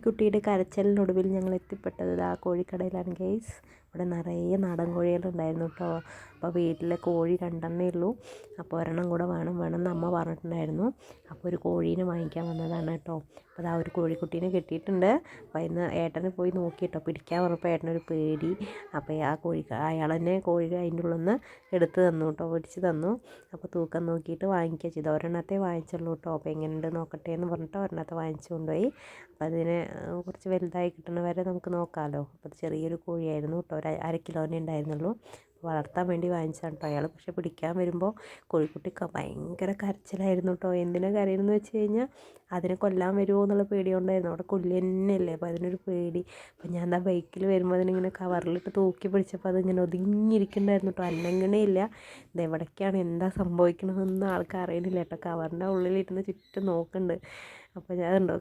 കോഴിക്കുട്ടിയുടെ കരച്ചിലിനൊടുവിൽ ഞങ്ങൾ എത്തിപ്പെട്ടത് ആ കോഴിക്കടയിലാണ് ഗൈസ്. ഇവിടെ നിറയെ നാടൻ കോഴികളുണ്ടായിരുന്നു കേട്ടോ. അപ്പോൾ വീട്ടിലെ കോഴി 2 ഉള്ളൂ. അപ്പോൾ ഒരെണ്ണം കൂടെ വേണമെന്ന് അമ്മ പറഞ്ഞിട്ടുണ്ടായിരുന്നു. അപ്പോൾ ഒരു കോഴീനെ വാങ്ങിക്കാൻ വന്നതാണ് കേട്ടോ. അപ്പോൾ അതാ ഒരു കോഴിക്കുട്ടീനെ കിട്ടിയിട്ടുണ്ട്. അപ്പോൾ ഇന്ന് ഏട്ടനെ പോയി നോക്കി കേട്ടോ. പിടിക്കാൻ പറഞ്ഞപ്പോൾ ഏട്ടനൊരു പേടി. അപ്പോൾ അയാൾ തന്നെ കോഴി അതിൻ്റെ ഉള്ളിൽ നിന്ന് എടുത്ത് തന്നു കേട്ടോ, പിടിച്ച് തന്നു. അപ്പോൾ തൂക്കം നോക്കിയിട്ട് വാങ്ങിക്കുക ചെയ്തു. ഒരെണ്ണത്തെ വാങ്ങിച്ചുള്ളൂ കേട്ടോ. അപ്പോൾ എങ്ങനെയുണ്ട് നോക്കട്ടെ എന്ന് പറഞ്ഞിട്ട് ഒരെണ്ണത്തെ വാങ്ങിച്ചു കൊണ്ടുപോയി. അപ്പോൾ അതിനെ കുറച്ച് വലുതായി കിട്ടുന്ന വരെ നമുക്ക് നോക്കാമല്ലോ. അപ്പോൾ അത് ചെറിയൊരു കോഴിയായിരുന്നു കേട്ടോ. ഒരു 1/2 കിലോനെ ഉണ്ടായിരുന്നുള്ളൂ. വളർത്താൻ വേണ്ടി വാങ്ങിച്ചാണ് കേട്ടോ അയാൾ. പക്ഷെ പിടിക്കാൻ വരുമ്പോൾ കോഴിക്കുട്ടിക്ക് ഭയങ്കര കരച്ചിലായിരുന്നു കേട്ടോ. എന്തിനാ കരയുന്നതെന്ന് വെച്ച് കഴിഞ്ഞാൽ അതിനെ കൊല്ലാൻ വരുമോ എന്നുള്ള പേടി കൊണ്ടായിരുന്നു. അവിടെ കൊല്ലി തന്നെയല്ലേ, അപ്പോൾ അതിനൊരു പേടി. അപ്പോൾ ഞാൻ എന്താ ബൈക്കിൽ വരുമ്പോൾ അതിനിങ്ങനെ കവറിലിട്ട് തൂക്കി പിടിച്ചപ്പോൾ അതിങ്ങനെ ഒതുങ്ങിയിരിക്കുന്നുണ്ടായിരുന്നു കേട്ടോ. അനങ്ങണേ ഇല്ല. ഇത് എവിടേക്കാണ് എന്താ സംഭവിക്കണമെന്നൊന്നും ആൾക്ക് അറിയണില്ല കേട്ടോ. കവറിൻ്റെ ഉള്ളിലിരുന്ന് ചുറ്റും നോക്കുന്നുണ്ട്. അപ്പോൾ ഞാൻ ഉണ്ടോ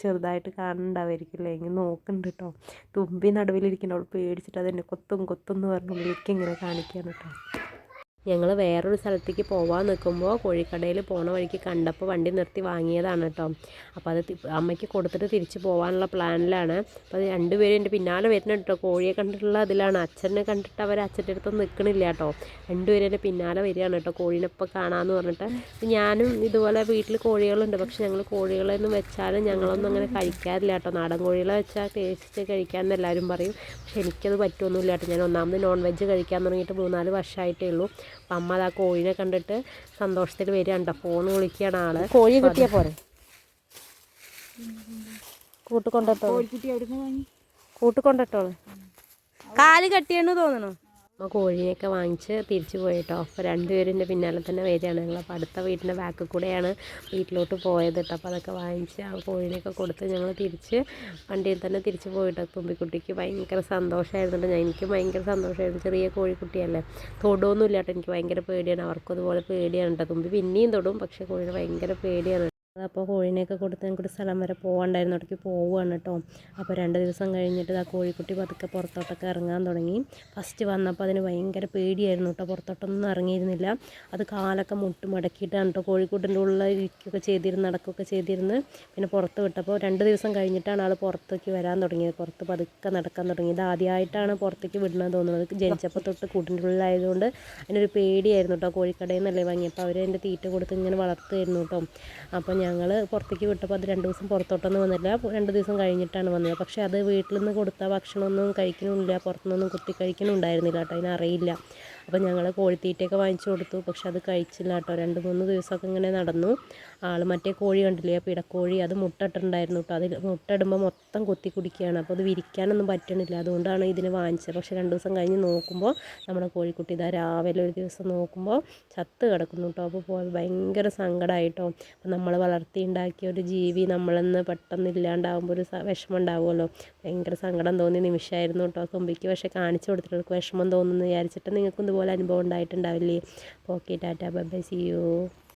ചെറുതായിട്ട് കാണുന്നുണ്ടാവുമായിരിക്കില്ലേ, ഇങ്ങനെ നോക്കുന്നുണ്ട് കേട്ടോ. തുമ്പി നടുവിലിരിക്കുന്നു. അവൾ പേടിച്ചിട്ട് അതെന്നെ കൊത്തും എന്ന് പറഞ്ഞ് ഉള്ളിലേക്ക് ഇങ്ങനെ കാണിക്കുകയാണ് കേട്ടോ. ഞങ്ങൾ വേറൊരു സ്ഥലത്തേക്ക് പോകാൻ നിൽക്കുമ്പോൾ കോഴിക്കടയിൽ പോണ വഴിക്ക് കണ്ടപ്പോൾ വണ്ടി നിർത്തി വാങ്ങിയതാണ് കേട്ടോ. അപ്പോൾ അത് അമ്മയ്ക്ക് കൊടുത്തിട്ട് തിരിച്ച് പോകാനുള്ള പ്ലാനിലാണ്. അപ്പോൾ അത് 2 പേരും എൻ്റെ പിന്നാലെ വരുന്നുണ്ട് കേട്ടോ. കോഴിയെ കണ്ടിട്ടുള്ള അതിലാണ്. അച്ഛനെ കണ്ടിട്ട് അവർ അച്ഛൻ്റെ അടുത്തൊന്നും നിൽക്കണില്ല കേട്ടോ. 2 പേരും എൻ്റെ പിന്നാലെ വരികയാണ് കേട്ടോ, കോഴീനെപ്പോൾ കാണാമെന്ന് പറഞ്ഞിട്ട്. ഞാനും ഇതുപോലെ വീട്ടിൽ കോഴികളുണ്ട്. പക്ഷെ ഞങ്ങൾ കോഴികളൊന്നും വെച്ചാലും ഞങ്ങളൊന്നും അങ്ങനെ കഴിക്കാറില്ല കേട്ടോ. നാടൻ കോഴികളെ വെച്ചാൽ ടേസ്റ്റ് കഴിക്കാമെന്ന് എല്ലാവരും പറയും. പക്ഷെ എനിക്കത് പറ്റുമൊന്നുമില്ല കേട്ടോ. ഞാൻ ഒന്നാമത് നോൺ വെജ് കഴിക്കാൻ തുടങ്ങിയിട്ട് 3-4 വർഷമായിട്ടേ ഉള്ളൂ. അപ്പം അമ്മ ആ കോഴിനെ കണ്ടിട്ട് സന്തോഷത്തിൽ വരികയുണ്ടോ. ഫോൺ വിളിക്കുകയാണ് ആള്. കോഴി കിട്ടിയാൽ പോരെ, കൂട്ടുകൊണ്ടിട്ടോളൂ. കാല് കെട്ടിയെന്ന് തോന്നണോ. അപ്പോൾ കോഴീനെയൊക്കെ വാങ്ങിച്ച് തിരിച്ച് പോയിട്ടോ. അപ്പോൾ 2 പേരും എൻ്റെ പിന്നാലെ തന്നെ വരികയാണ്. ഞങ്ങൾ അപ്പോൾ അടുത്ത വീട്ടിൻ്റെ ബാക്കിൽ കൂടെയാണ് വീട്ടിലോട്ട് പോയത് കേട്ടോ. അപ്പോൾ അതൊക്കെ വാങ്ങിച്ച് ആ കോഴീനെയൊക്കെ കൊടുത്ത് ഞങ്ങൾ തിരിച്ച് വണ്ടിയിൽ തന്നെ തിരിച്ച് പോയിട്ടോ. തുമ്പിക്കുട്ടിക്ക് ഭയങ്കര സന്തോഷമായിരുന്നു. എനിക്കും ഭയങ്കര സന്തോഷമായിരുന്നു. ചെറിയ കോഴിക്കുട്ടിയല്ലേ, തൊടുമൊന്നുമില്ല കേട്ടോ. എനിക്ക് ഭയങ്കര പേടിയാണ്. അവർക്കും അതുപോലെ പേടിയാണ് കേട്ടോ. തുമ്പി പിന്നെയും തൊടും, പക്ഷേ കോഴിനെ ഭയങ്കര പേടിയാണ്. അപ്പോൾ കോഴീനെയൊക്കെ കൊടുത്ത് ഞങ്ങൾക്കൊരു സ്ഥലം വരെ പോകാണ്ടായിരുന്നു. അവിടേക്ക് പോവുകയാണ് കേട്ടോ. അപ്പോൾ 2 ദിവസം കഴിഞ്ഞിട്ട് ആ കോഴിക്കുട്ടി പതുക്കെ പുറത്തോട്ടൊക്കെ ഇറങ്ങാൻ തുടങ്ങി. ഫസ്റ്റ് വന്നപ്പോൾ അതിന് ഭയങ്കര പേടിയായിരുന്നു കേട്ടോ. പുറത്തോട്ടൊന്നും ഇറങ്ങിയിരുന്നില്ല. അത് കാലൊക്കെ മടക്കിയിട്ടാണ് കേട്ടോ കോഴിക്കൂട്ടിൻ്റെ ഉള്ളിൽ ഇരിക്കുകയൊക്കെ ചെയ്തിരുന്ന് നടക്കുകയൊക്കെ ചെയ്തിരുന്ന്. പിന്നെ പുറത്ത് വിട്ടപ്പോൾ 2 ദിവസം കഴിഞ്ഞിട്ടാണ് ആൾ പുറത്തേക്ക് വരാൻ തുടങ്ങിയത്. പുറത്ത് പതുക്കെ നടക്കാൻ തുടങ്ങി. ഇത് ആദ്യമായിട്ടാണ് പുറത്തേക്ക് വിടണമെന്ന് തോന്നുന്നത്. ജനിച്ചപ്പോൾ തൊട്ട് കൂട്ടിൻ്റെ ഉള്ളിലായതുകൊണ്ട് അതിനൊരു പേടിയായിരുന്നു കേട്ടോ. കോഴിക്കടയിൽ നിന്നല്ലേ വാങ്ങിയപ്പോൾ അവർ അതിൻ്റെ തീറ്റ കൊടുത്ത് ഇങ്ങനെ വളർത്തുമായിരുന്നു കേട്ടോ. അപ്പോൾ ഞങ്ങൾ പുറത്തേക്ക് വിട്ടപ്പോൾ അത് 2 ദിവസം പുറത്തോട്ടൊന്നും വന്നില്ല. 2 ദിവസം കഴിഞ്ഞിട്ടാണ് വന്നത്. പക്ഷേ അത് വീട്ടിൽ നിന്ന് കൊടുത്ത ഭക്ഷണമൊന്നും കഴിക്കണമില്ല, പുറത്തുനിന്നൊന്നും കുത്തി കഴിക്കണമുണ്ടായിരുന്നില്ല കേട്ടോ. അതിനറിയില്ല. അപ്പോൾ ഞങ്ങൾ കോഴിത്തീറ്റയൊക്കെ വാങ്ങിച്ചു കൊടുത്തു. പക്ഷെ അത് കഴിച്ചില്ല കേട്ടോ. 2-3 ദിവസമൊക്കെ ഇങ്ങനെ നടന്നു. ആൾ മറ്റേ കോഴി കണ്ടില്ലേ, പിടക്കോഴി, അത് മുട്ടയിട്ടുണ്ടായിരുന്നു കേട്ടോ. അതിൽ മുട്ടയിടുമ്പോൾ മൊത്തം കൊത്തി കുടിക്കുകയാണ്. അപ്പോൾ അത് വിരിക്കാനൊന്നും പറ്റണില്ല. അതുകൊണ്ടാണ് ഇതിന് വാങ്ങിച്ചത്. പക്ഷേ 2 ദിവസം കഴിഞ്ഞ് നോക്കുമ്പോൾ നമ്മുടെ കോഴിക്കുട്ടി ഇതാ രാവിലെ ഒരു ദിവസം നോക്കുമ്പോൾ ചത്ത് കിടക്കുന്നു കേട്ടോ. അപ്പോൾ ഭയങ്കര സങ്കടമായിട്ടോ. അപ്പോൾ നമ്മൾ വളർത്തി ഉണ്ടാക്കിയ ഒരു ജീവി നമ്മളെന്ന് പെട്ടെന്ന് ഇല്ലാണ്ടാകുമ്പോൾ ഒരു വിഷമം ഉണ്ടാവുമല്ലോ. ഭയങ്കര സങ്കടം തോന്നിയ നിമിഷമായിരുന്നു കേട്ടോ. തുമ്പിക്ക് പക്ഷേ കാണിച്ചു കൊടുത്തിട്ട് വിഷമം തോന്നുന്നു വിചാരിച്ചിട്ട് നിങ്ങൾക്കും ഇതുപോലെ അനുഭവം ഉണ്ടായിട്ടുണ്ടാവില്ലേ. Okay, tata, bye bye, see U.